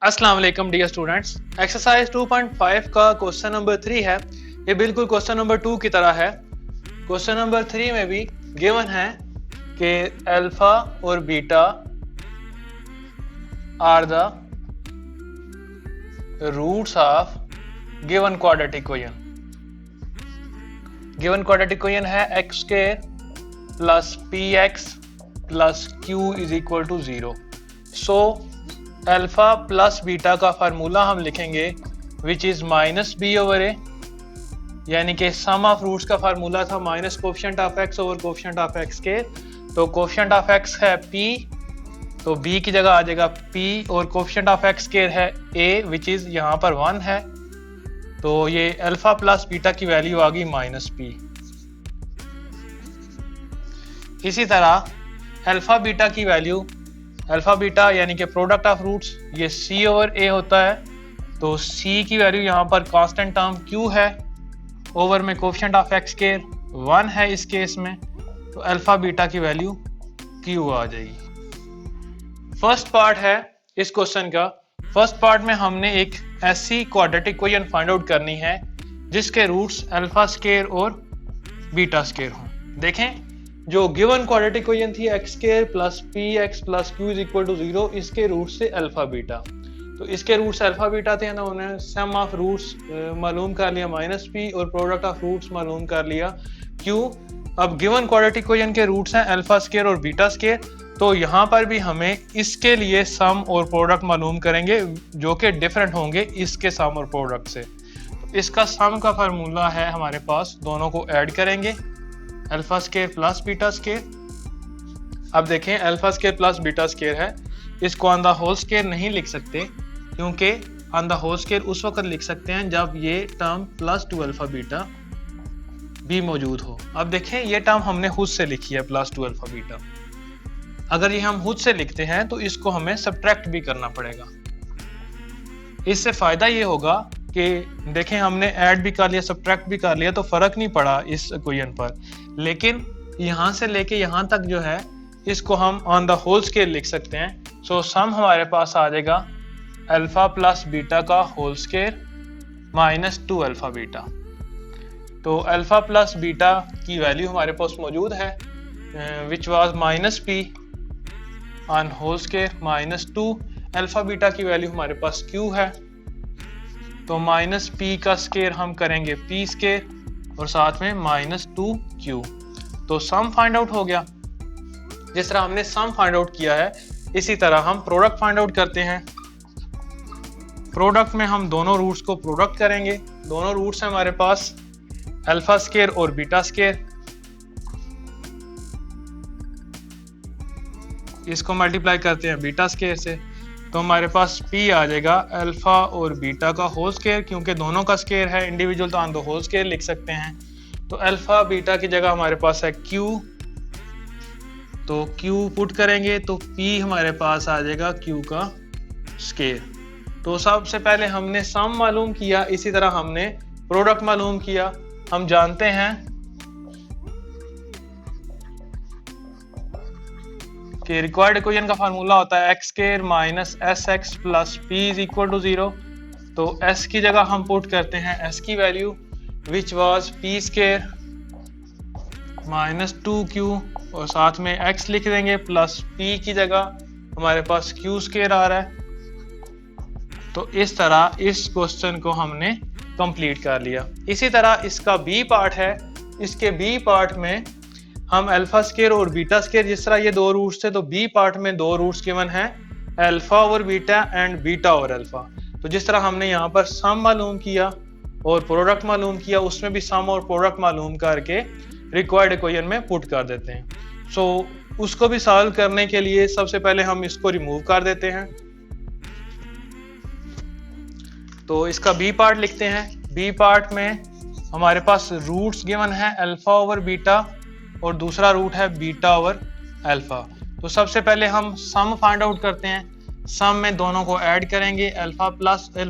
अस्सलाम वालेकुम dear students. Exercise 2.5 का क्वेश्चन नंबर 3 है। ये बिल्कुल क्वेश्चन नंबर 2 की तरह है। क्वेश्चन नंबर 3 में भी गिवन है कि अल्फा और beta are the roots of given quadratic equation. Given quadratic equation है x square plus p x plus q is equal to 0। So alpha plus beta का फार्मूला हम लिखेंगे which is minus b over a, यानी कि sum of roots का formula था minus coefficient of x over coefficient of x के। तो coefficient of x है पी, तो बी की जगह आ जाएगा पी, और कोफिशिएंट ऑफ एक्स के है ए विच इज यहाँ पर 1 है। तो ये अल्फा प्लस बीटा की वैल्यू आ गई माइनस पी। इसी तरह अल्फा बीटा की वैल्यू, अल्फा बीटा यानी कि प्रोडक्ट ऑफ रूट्स, ये सी ओवर ए होता है। तो सी की वैल्यू यहाँ पर कांस्टेंट टर्म क्यू है, ओवर में कोफिशिएंट ऑफ एक्स के 1 है इस केस में, तो अल्फा बीटा की वैल्यू क्यू आ जाएगी। फर्स्ट पार्ट है इस क्वेश्चन का। फर्स्ट पार्ट में हमने एक ऐसी क्वाड्रेटिक इक्वेशन फाइंड आउट करनी है जिसके रूट्स अल्फा स्क्वायर और बीटा स्क्वायर हों। देखें, जो गिवन क्वाड्रेटिक इक्वेशन थी x square plus p x plus q is equal to 0, इसके रूट से अल्फा बीटा, तो इसके रूट्स अल्फा बीटा थे ना, उन्हें सम ऑफ रूट्स मालूम कर लिया माइनस पी और प्रोडक्ट ऑफ रूट्स मालूम कर लिया क्यू। अब गिवन क्वाड्रेटिक इक्वेशन के रूट्स हैं अल्फा स्क्वायर और बीटा स्क्वायर, तो यहाँ पर भी हमें इसके लिए सम और प्रोडक्ट मालूम करेंगे जो कि डिफरेंट होंगे इसके सम और प्रोडक्ट से। तो इसका सम का फार्मूला है हमारे पास, दोनों को ऐड करेंगे alpha square plus beta square. अब देखें, alpha square plus beta square है, इसको ऑन द होल स्क्वायर नहीं लिख सकते क्योंकि ऑन द होल स्क्वायर उस वक्त लिख सकते हैं जब ये टर्म प्लस 2 अल्फा बीटा भी मौजूद हो। अब देखें, ये टर्म हमने खुद से लिखी है प्लस 2 अल्फा बीटा। अगर ये हम खुद से लिखते हैं तो इसको हमें सब्ट्रैक्ट भी करना पड़ेगा। इससे फायदा ये होगा कि देखें, हमने ऐड भी कर लिया सब्ट्रैक्ट भी कर लिया तो फर्क नहीं पड़ा इस इक्वेशन पर, लेकिन यहाँ से लेके यहाँ तक जो है इसको हम ऑन द होल स्क्वायर लिख सकते हैं। सो सम हमारे पास आ जाएगा अल्फा प्लस बीटा का whole square minus 2 alpha beta. तो अल्फा प्लस बीटा की वैल्यू हमारे पास मौजूद है which was minus p on whole square minus 2, alpha beta की वैल्यू हमारे पास क्यू है, तो माइनस पी का स्क्वायर हम करेंगे पी स्क्वायर और साथ में माइनस 2 क्यू। तो सम फाइंड आउट हो गया। जिस तरह हमने सम फाइंड आउट किया है इसी तरह हम प्रोडक्ट फाइंड आउट करते हैं। प्रोडक्ट में हम दोनों रूट्स को प्रोडक्ट करेंगे। दोनों रूट्स हैं हमारे पास अल्फा स्क्वायर और बीटा स्क्वायर, इसको मल्टीप्लाई करते हैं बीटा स्क्वायर से, तो हमारे पास P आ जाएगा अल्फा और बीटा का होल स्क्वायर, क्योंकि दोनों का स्क्वायर है इंडिविजुअल तो ऑन द होल स्क्वायर लिख सकते हैं। तो अल्फा बीटा की जगह हमारे पास है Q, तो Q पुट करेंगे तो P हमारे पास आ जाएगा Q का स्क्वायर। तो सबसे पहले हमने सम मालूम किया, इसी तरह हमने प्रोडक्ट मालूम किया। हम जानते हैं कि रिक्वायर्ड इक्वेशन का फार्मूला होता है x square minus s x plus p is equal to 0। तो s की जगह हम पुट करते हैं s की value which was P square minus 2q और साथ में x लिख देंगे प्लस p की जगह हमारे पास q स्क्वायर आ रहा है। तो इस तरह इस क्वेश्चन को हमने कंप्लीट कर लिया। इसी तरह इसका b पार्ट है। इसके b पार्ट में हम अल्फा स्क्वायर और बीटा स्क्वायर, जिस तरह ये दो रूट्स थे तो बी पार्ट में दो रूट्स गिवन हैं alpha over beta and beta over alpha. तो जिस तरह हमने यहाँ पर सम मालूम किया और प्रोडक्ट मालूम किया, उसमें भी सम और प्रोडक्ट मालूम करके रिक्वायर्ड इक्वेशन में पुट कर देते हैं। सो उसको भी सॉल्व करने के लिए सबसे पहले हम इसको रिमूव कर देते हैं। तो इसका बी पार्ट लिखते हैं। बी पार्ट में हमारे पास रूट्स गिवन है अल्फा ओवर बीटा और दूसरा रूट है बीटा ओवर अल्फा। तो सबसे पहले हम सम फाइंड आउट करते हैं। सम में दोनों को ऐड करेंगे alpha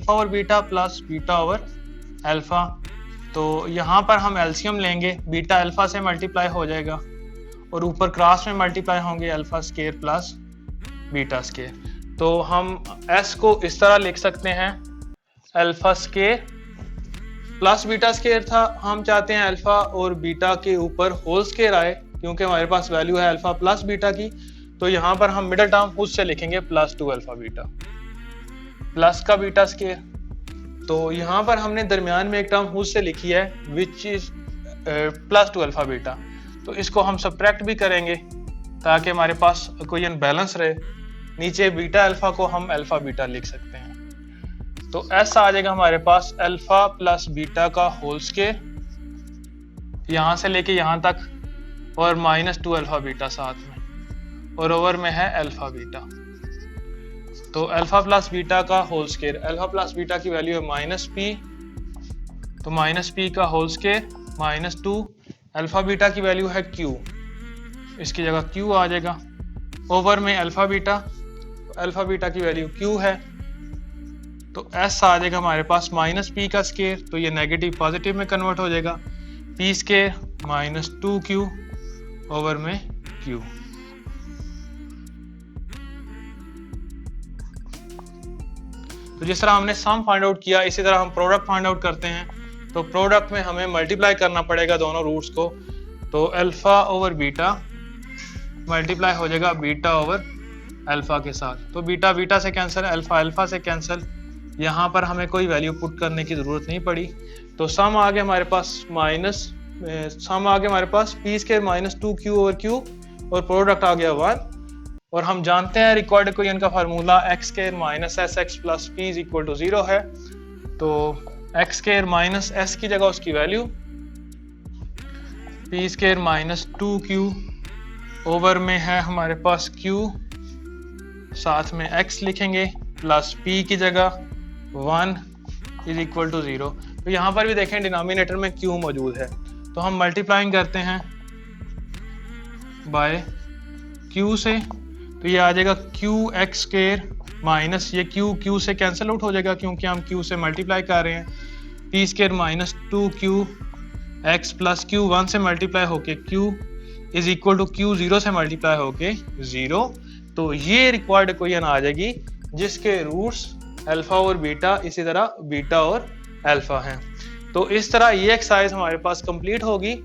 over beta plus beta over alpha. तो यहाँ पर हम एलसीएम लेंगे, बीटा अल्फा से मल्टीप्लाई हो जाएगा और ऊपर क्रॉस में मल्टीप्लाई होंगे alpha square plus beta square. तो हम s को इस तरह लिख सकते हैं alpha square plus beta square था, हम चाहते हैं अल्फा और बीटा के ऊपर होल स्केयर आए क्योंकि हमारे पास वैल्यू है अल्फा प्लस बीटा की। तो यहाँ पर हम मिडिल टर्म खुद से लिखेंगे प्लस 2 अल्फा बीटा प्लस का बीटा स्केयर। तो यहाँ पर हमने दरमियान में एक टर्म खुद से लिखी है which is plus 2 alpha beta. तो इसको हम सब्ट्रैक्ट भी करेंगे ताकि हमारे पास इक्वेशन बैलेंस रहे। नीचे बीटा अल्फा को हम अल्फा बीटा लिख सकते हैं। तो ऐसा आ जाएगा हमारे पास अल्फा प्लस बीटा का होल स्केयर यहाँ से लेके यहाँ तक और माइनस 2 अल्फा बीटा साथ में और ओवर में है अल्फा बीटा। तो अल्फा प्लस बीटा का whole square, alpha plus beta की वैल्यू है माइनस पी, तो माइनस पी का whole square minus 2 alpha beta की वैल्यू है क्यू, इसकी जगह क्यू आ जाएगा ओवर में अल्फा बीटा की वैल्यू क्यू है। तो ऐसा आ जाएगा हमारे पास माइनस पी का स्केयर, तो ये नेगेटिव पॉजिटिव में कन्वर्ट हो जाएगा p square minus 2q over में q। तो जिस तरह हमने सम फाइंड आउट किया इसी तरह हम प्रोडक्ट फाइंड आउट करते हैं। तो प्रोडक्ट में हमें मल्टीप्लाई करना पड़ेगा दोनों रूट्स को। तो अल्फा ओवर बीटा मल्टीप्लाई हो जाएगा बीटा ओवर अल्फा के साथ। तो बीटा बीटा से कैंसिल, अल्फा अल्फा से कैंसिल, यहाँ पर हमें कोई वैल्यू पुट करने की जरूरत नहीं पड़ी। तो सम आ गया हमारे पास p square minus 2q over q और प्रोडक्ट आ गया 1। और हम जानते हैं रिक्वायर्ड इक्वेशन का formula x square minus s x plus p is equal to 0 है। तो x स्केयर माइनस एस की जगह उसकी value P square minus 2q over में है हमारे पास q, साथ में x लिखेंगे प्लस p की जगह 1 इज इक्वल टू 0। तो यहाँ पर भी देखें डिनोमिनेटर में q मौजूद है, तो हम मल्टीप्लाइंग करते हैं बाय q से। तो ये आ जाएगा q x स्केयर माइनस ये q से कैंसिल आउट हो जाएगा क्योंकि हम q से मल्टीप्लाई कर रहे हैं। p square minus 2q x plus q 1 से मल्टीप्लाई होके q is equal to q 0 से मल्टीप्लाई होके 0। तो ये रिक्वायर्ड इक्वेशन आ जाएगी जिसके रूट्स अल्फा और बीटा इसी तरह बीटा और अल्फा हैं। तो इस तरह ये एक्सरसाइज हमारे पास कंप्लीट होगी।